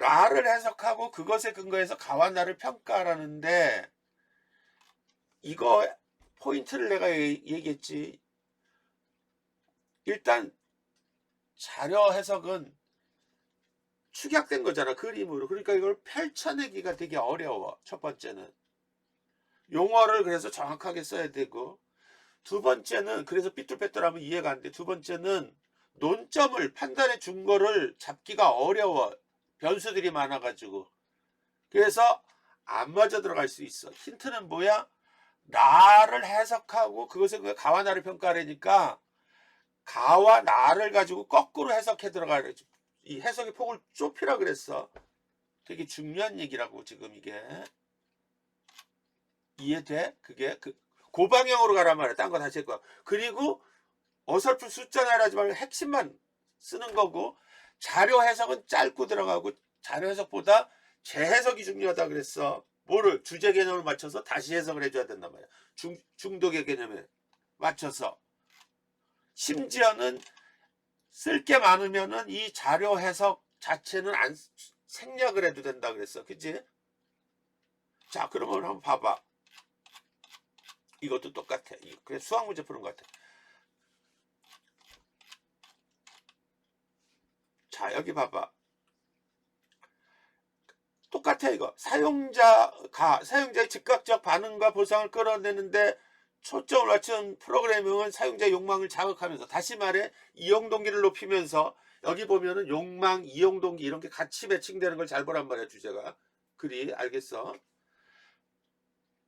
나를 해석하고 그것에 근거해서 가와 나를 평가하라는데, 이거 포인트를 내가 얘기했지. 일단 자료 해석은 축약된 거잖아, 그림으로. 그러니까 이걸 펼쳐내기가 되게 어려워. 첫 번째는 용어를 그래서 정확하게 써야 되고, 두 번째는 그래서 삐뚤빼뚤하면 이해가 안 돼. 두 번째는 논점을 판단의 준거를 잡기가 어려워. 변수들이 많아가지고. 그래서 안 맞아 들어갈 수 있어. 힌트는 뭐야? 나를 해석하고 그것에 그 가와 나를 평가하려니까 가와 나를 가지고 거꾸로 해석해 들어가야, 이 해석의 폭을 좁히라 그랬어. 되게 중요한 얘기라고. 지금 이게 이해돼? 그게 그 방향으로 가란 말이야. 딴 거 다시 했고. 그리고 어설픈 숫자 나열하지 말고 핵심만 쓰는 거고, 자료 해석은 짧고 들어가고, 자료 해석보다 재해석이 중요하다 그랬어. 뭐를 주제 개념을 맞춰서 다시 해석을 해줘야 된단 말이야. 중독의 개념에 맞춰서. 심지어는 쓸 게 많으면은 이 자료 해석 자체는 안 생략을 해도 된다 그랬어. 그치? 자, 그러면 한번 봐봐. 이것도 똑같아. 그래, 수학 문제 푸는 것 같아. 자, 여기 봐봐. 똑같아, 이거. 사용자의 즉각적 반응과 보상을 끌어내는데 초점을 맞춘 프로그래밍은 사용자의 욕망을 자극하면서, 다시 말해 이용 동기를 높이면서, 여기 보면은 욕망, 이용 동기 이런 게 같이 매칭되는 걸 잘 보란 말이야, 주제가. 그리, 알겠어?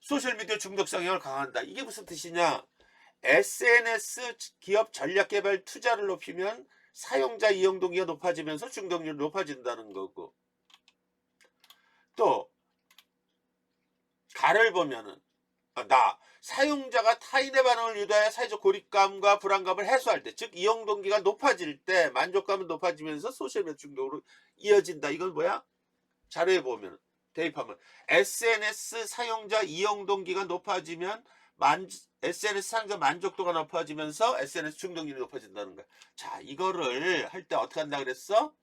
소셜미디어 중독 성향을 강화한다. 이게 무슨 뜻이냐? SNS 기업 전략 개발 투자를 높이면 사용자 이용 동기가 높아지면서 중독률이 높아진다는 거고, 또 가를 보면은 사용자가 타인의 반응을 유도하여 사회적 고립감과 불안감을 해소할 때, 즉 이용 동기가 높아질 때 만족감은 높아지면서 소셜미디어 중독으로 이어진다. 이건 뭐야? 자료에 보면, 대입하면 SNS 사용자 이용 동기가 높아지면 SNS 사용자 만족도가 높아지면서 SNS 중독률이 높아진다는 거야. 자, 이거를 할 때 어떻게 한다 그랬어?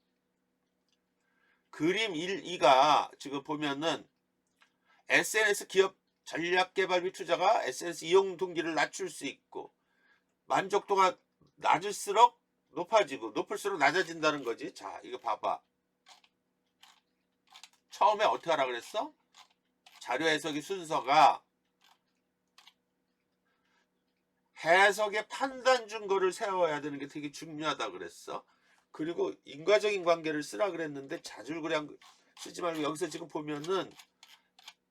그림 1, 2가 지금 보면은 SNS 기업 전략 개발 및 투자가 SNS 이용 동기를 낮출 수 있고, 만족도가 낮을수록 높아지고 높을수록 낮아진다는 거지. 자, 이거 봐봐. 처음에 어떻게 하라 그랬어? 자료 해석의 순서가 해석의 판단 준거를 세워야 되는 게 되게 중요하다 그랬어. 그리고 인과적인 관계를 쓰라 그랬는데 자줄그냥 쓰지 말고, 여기서 지금 보면은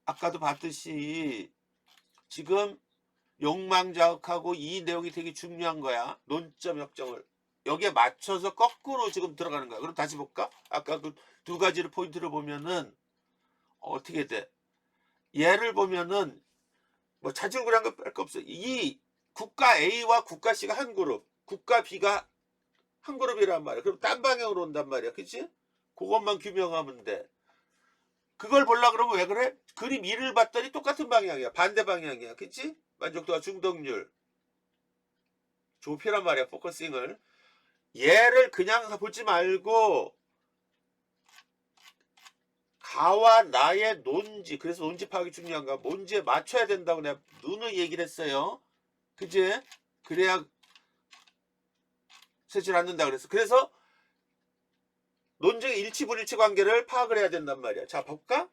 아까도 봤듯이 지금 욕망 자극하고 이 내용이 되게 중요한 거야. 논점 역정을 여기에 맞춰서 거꾸로 지금 들어가는 거야. 그럼 다시 볼까? 아까 그 두 가지를 포인트를 보면은 어떻게 돼? 얘를 보면은 뭐 자줄그냥 거 뺄 거 없어. 이 국가 A와 국가 C가 한 그룹, 국가 B가 한 그룹이란 말이야. 그럼 딴 방향으로 온단 말이야. 그치? 그것만 규명하면 돼. 그걸 보려고 그러면 왜 그래? 그림 2를 봤더니 똑같은 방향이야. 반대 방향이야. 그치? 만족도와 중독률. 좁히란 말이야. 포커싱을. 얘를 그냥 보지 말고 가와 나의 논지, 그래서 논지 파악이 중요한가? 뭔지에 맞춰야 된다고 내가 누누이 얘기를 했어요. 그치? 그래야 새질 않는다 그랬어. 그래서 논쟁의 일치 불일치 관계를 파악을 해야 된단 말이야. 자, 볼까?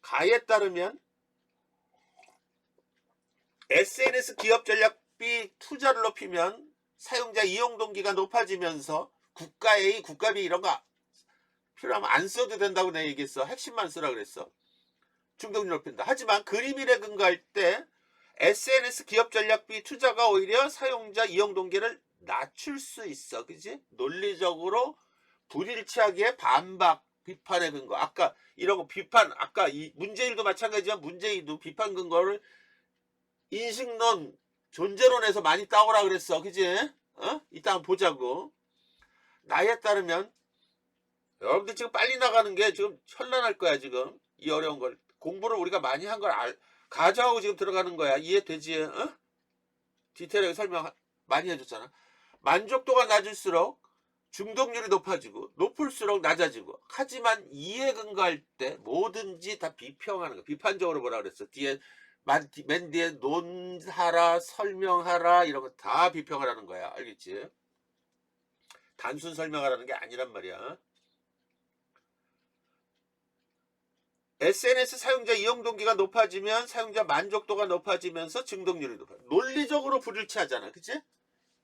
가에 따르면 SNS 기업 전략비 투자를 높이면 사용자 이용 동기가 높아지면서 국가 A, 국가 B 이런 거 필요하면 안 써도 된다고 내가 얘기했어. 핵심만 쓰라 그랬어. 중독률 높인다. 하지만 그림일에 근거할 때 SNS 기업 전략비 투자가 오히려 사용자 이용 동기를 낮출 수 있어. 그지? 논리적으로 불일치하기에 반박, 비판의 근거. 아까 이런 거 비판, 아까 이 문재인도 마찬가지지만 문재인도 비판 근거를 인식론, 존재론에서 많이 따오라 그랬어. 그지? 이따 한번 보자고. 나에 따르면 여러분들 지금 빨리 나가는 게 지금 현란할 거야. 지금 이 어려운 걸 공부를 우리가 많이 한 걸 가져가고 지금 들어가는 거야. 이해되지? 디테일하게 설명 많이 해줬잖아. 만족도가 낮을수록 중독률이 높아지고 높을수록 낮아지고, 하지만 이해 근거할 때 뭐든지 다 비평하는 거. 비판적으로 뭐라 그랬어? 뒤에 맨 뒤에 논하라, 설명하라, 이런 거 다 비평을 하는 거야. 알겠지? 단순 설명하라는 게 아니란 말이야. SNS 사용자 이용 동기가 높아지면 사용자 만족도가 높아지면서 중독률이 높아. 논리적으로 불일치하잖아. 그치?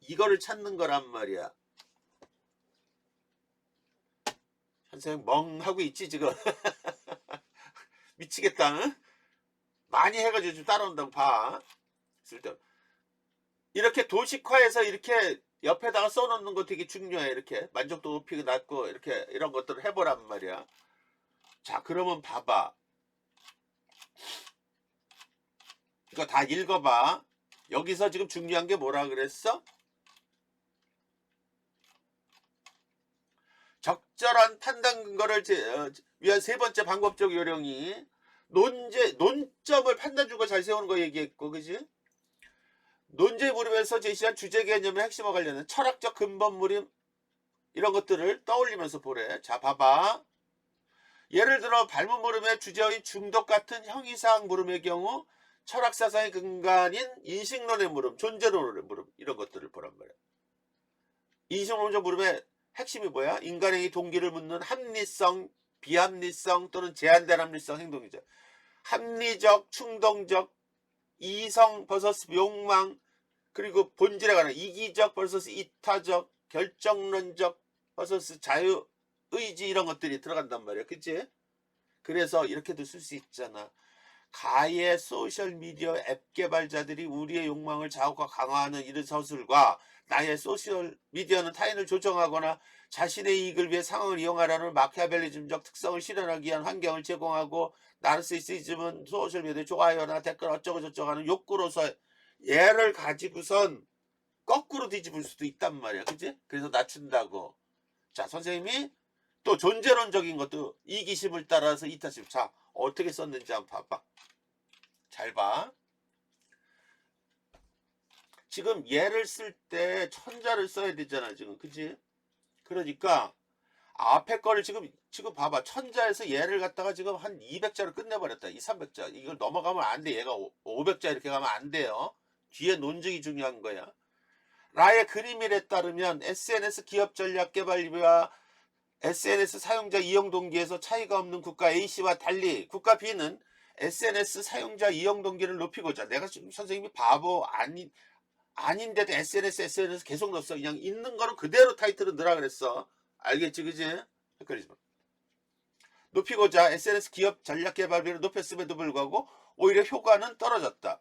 이거를 찾는 거란 말이야. 선생님 멍하고 있지 지금. 미치겠다. 응? 많이 해가지고 좀 따라온다고 봐. 쓸데없. 이렇게 도식화해서 이렇게 옆에다가 써놓는 거 되게 중요해. 이렇게 만족도 높이고 낮고 이렇게 이런 것들을 해보란 말이야. 자, 그러면 봐봐. 이거 다 읽어봐. 여기서 지금 중요한 게 뭐라 그랬어? 적절한 판단 근거를 위한 세 번째 방법적 요령이 논점을 판단 주고 잘 세우는 거 얘기했고, 그지? 논제 무림에서 제시한 주제 개념의 핵심과 관련된 철학적 근본 무림, 이런 것들을 떠올리면서 보래. 자, 봐봐. 예를 들어 발문 물음의 주제어인 중독 같은 형이사항 물음의 경우 철학사상의 근간인 인식론의 물음, 존재론의 물음, 이런 것들을 보란 말이야. 인식론적 물음의 핵심이 뭐야? 인간의 동기를 묻는 합리성, 비합리성 또는 제한된 합리성 행동이죠. 합리적, 충동적, 이성 vs 욕망, 그리고 본질에 관한 이기적 vs 이타적, 결정론적 vs 자유의지, 이런 것들이 들어간단 말이야. 그치? 그래서 이렇게도 쓸 수 있잖아. 가의 소셜미디어 앱 개발자들이 우리의 욕망을 자극과 강화하는 이런 서술과 나의 소셜미디어는 타인을 조정하거나 자신의 이익을 위해 상황을 이용하라는 마키아벨리즘적 특성을 실현하기 위한 환경을 제공하고, 나르시시즘은 소셜미디어에 좋아요나 댓글 어쩌고 저쩌고 하는 욕구로서 얘를 가지고선 거꾸로 뒤집을 수도 있단 말이야. 그치? 그래서 낮춘다고. 자, 선생님이 또 존재론적인 것도 이기심을 따라서 이타심. 자, 어떻게 썼는지 한번 봐봐. 잘 봐. 지금 얘를 쓸 때 천자를 써야 되잖아, 지금. 그치? 그러니까 앞에 거를 지금 봐봐. 천자에서 얘를 갖다가 지금 한 200자로 끝내버렸다. 300자. 이걸 넘어가면 안 돼. 얘가 500자 이렇게 가면 안 돼요. 뒤에 논증이 중요한 거야. 라의 그림일에 따르면 SNS 기업 전략 개발비와 SNS 사용자 이용 동기에서 차이가 없는 국가 A씨와 달리 국가 B는 SNS 사용자 이용 동기를 높이고자, 내가 지금 선생님이 바보 아닌데도 SNS 계속 넣었어. 그냥 있는 거는 그대로 타이틀은 넣으라 그랬어. 알겠지, 그지? 헷갈리지 마. 높이고자 SNS 기업 전략 개발비를 높였음에도 불구하고 오히려 효과는 떨어졌다.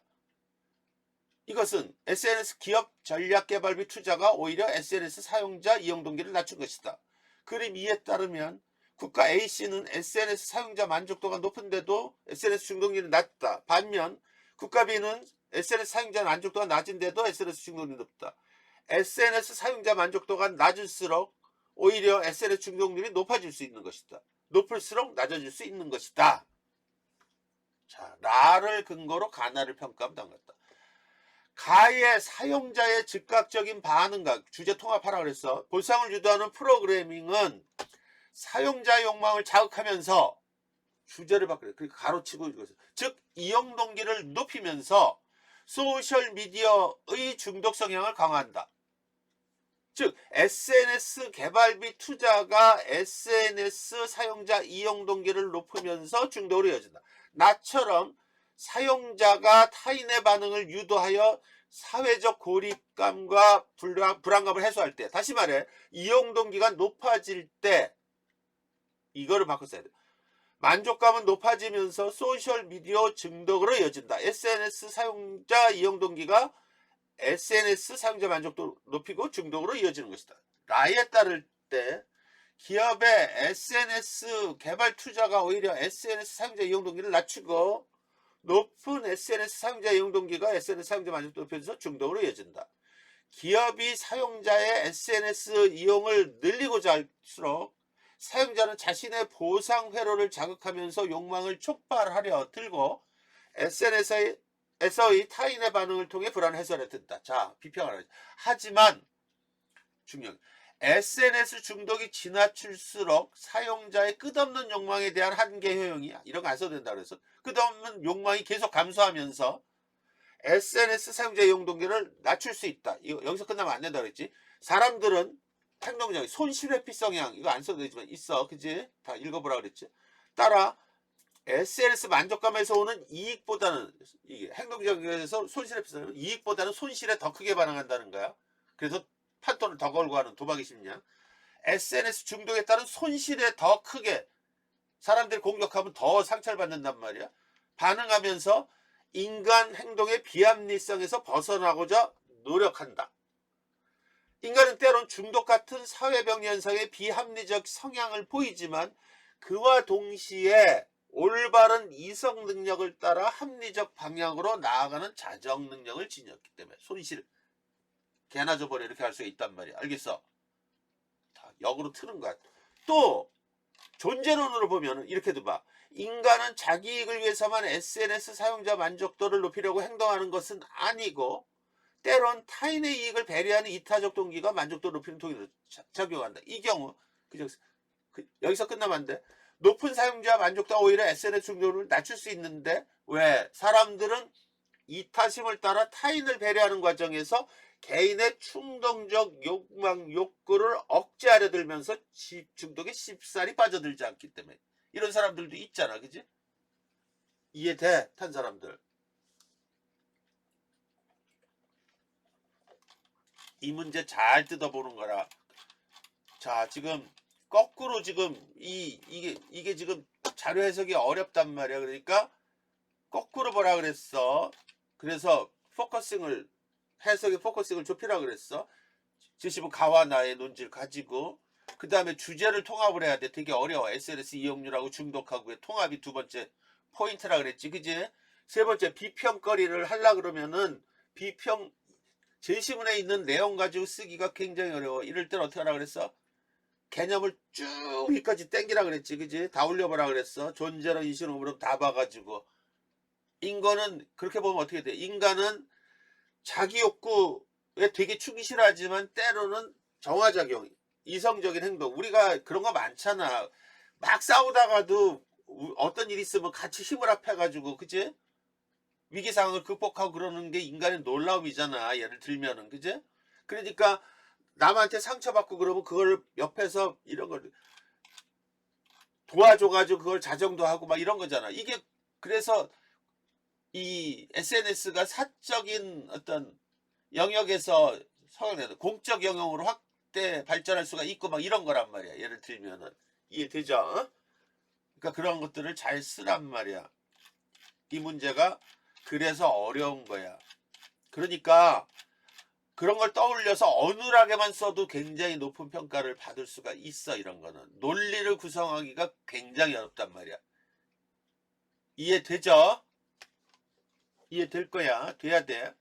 이것은 SNS 기업 전략 개발비 투자가 오히려 SNS 사용자 이용 동기를 낮춘 것이다. 그림 2에 따르면 국가 A씨는 SNS 사용자 만족도가 높은데도 SNS 중독률이 낮다. 반면 국가 B는 SNS 사용자 만족도가 낮은데도 SNS 중독률이 높다. SNS 사용자 만족도가 낮을수록 오히려 SNS 중독률이 높아질 수 있는 것이다. 높을수록 낮아질 수 있는 것이다. 자, 라를 근거로 가나를 평가하면 당겼다. 가의 사용자의 즉각적인 반응과 주제 통합하라 그랬어. 볼상을 유도하는 프로그래밍은 사용자 욕망을 자극하면서 주제를 바꾸래. 그러니까 가로치고 이것을. 즉 이용 동기를 높이면서 소셜미디어의 중독 성향을 강화한다. 즉 SNS 개발비 투자가 SNS 사용자 이용 동기를 높이면서 중독으로 이어진다. 나처럼 사용자가 타인의 반응을 유도하여 사회적 고립감과 불안감을 해소할 때, 다시 말해 이용 동기가 높아질 때 이거를 바꿔 써야 돼. 만족감은 높아지면서 소셜미디어 중독으로 이어진다. SNS 사용자 이용 동기가 SNS 사용자 만족도 높이고 중독으로 이어지는 것이다. 라에 따를 때 기업의 SNS 개발 투자가 오히려 SNS 사용자 이용 동기를 낮추고 높은 SNS 사용자 이용 동기가 SNS 사용자 만족도 높여서 중독으로 이어진다. 기업이 사용자의 SNS 이용을 늘리고자 할수록 사용자는 자신의 보상 회로를 자극하면서 욕망을 촉발하려 들고 SNS에서의 타인의 반응을 통해 불안을 해소하려 든다. 자, 비평하라. 하지만 중요한 SNS 중독이 지나칠수록 사용자의 끝없는 욕망에 대한 한계 효용이야. 이런 거 안 써도 된다 그래서 끝없는 욕망이 계속 감소하면서 SNS 사용자 이용 동기를 낮출 수 있다. 이거 여기서 끝나면 안 된다 그랬지. 사람들은 행동적인 손실회피 성향 이거 안 써도 되지만 있어. 그지? 다 읽어보라 그랬지. 따라 SNS 만족감에서 오는 이익보다는 이게 행동적에서 손실회피 성향 이익보다는 손실에 더 크게 반응한다는 거야. 그래서 판돈을 더 걸고 하는 도박이 심리야. SNS 중독에 따른 손실에 더 크게 사람들이 공격하면 더 상처를 받는단 말이야. 반응하면서 인간 행동의 비합리성에서 벗어나고자 노력한다. 인간은 때론 중독 같은 사회병 현상의 비합리적 성향을 보이지만 그와 동시에 올바른 이성 능력을 따라 합리적 방향으로 나아가는 자정 능력을 지녔기 때문에 손실 개나 줘버려 이렇게 할 수가 있단 말이야. 알겠어? 다 역으로 트는 거야. 또 존재론으로 보면 이렇게도 봐. 인간은 자기 이익을 위해서만 SNS 사용자 만족도를 높이려고 행동하는 것은 아니고 때론 타인의 이익을 배려하는 이타적 동기가 만족도를 높이는 동기로 작용한다. 이 경우 여기서 끝나면 안 돼. 높은 사용자 만족도가 오히려 SNS 중독을 낮출 수 있는데 왜? 사람들은 이타심을 따라 타인을 배려하는 과정에서 개인의 충동적 욕망, 욕구를 억제하려 들면서 중독에 쉽사리 빠져들지 않기 때문에. 이런 사람들도 있잖아. 그지? 이해돼? 탄 사람들. 이 문제 잘 뜯어보는 거라. 자, 지금 거꾸로 지금 이게 지금 자료 해석이 어렵단 말이야. 그러니까 거꾸로 보라 그랬어. 그래서 해석의 포커싱을 좁히라 그랬어. 제시분 가와 나의 논지를 가지고 그 다음에 주제를 통합을 해야 돼. 되게 어려워. SNS 이용률하고 중독하고의 통합이 두 번째 포인트라 그랬지. 그지? 세 번째 비평거리를 하려 그러면은 제시문에 있는 내용 가지고 쓰기가 굉장히 어려워. 이럴 때는 어떻게 하라 그랬어? 개념을 쭉 위까지 땡기라 그랬지. 그지? 다 올려보라 그랬어. 존재로 인식으로 다 봐가지고. 인간은 그렇게 보면 어떻게 돼? 인간은 자기 욕구에 되게 충실하지만 때로는 정화작용, 이성적인 행동. 우리가 그런 거 많잖아. 막 싸우다가도 어떤 일이 있으면 같이 힘을 합해가지고, 그치? 위기 상황을 극복하고 그러는 게 인간의 놀라움이잖아. 예를 들면은, 그치? 그러니까 남한테 상처받고 그러면 그걸 옆에서 이런 걸 도와줘가지고 그걸 자정도 하고 막 이런 거잖아. 이게 그래서 이 SNS가 사적인 어떤 영역에서 공적 영역으로 확대 발전할 수가 있고 막 이런 거란 말이야. 예를 들면은 이해되죠? 그러니까 그런 것들을 잘 쓰란 말이야. 이 문제가 그래서 어려운 거야. 그러니까 그런 걸 떠올려서 어눌하게만 써도 굉장히 높은 평가를 받을 수가 있어. 이런 거는 논리를 구성하기가 굉장히 어렵단 말이야. 이해되죠? 이해될 거야. 돼야 돼.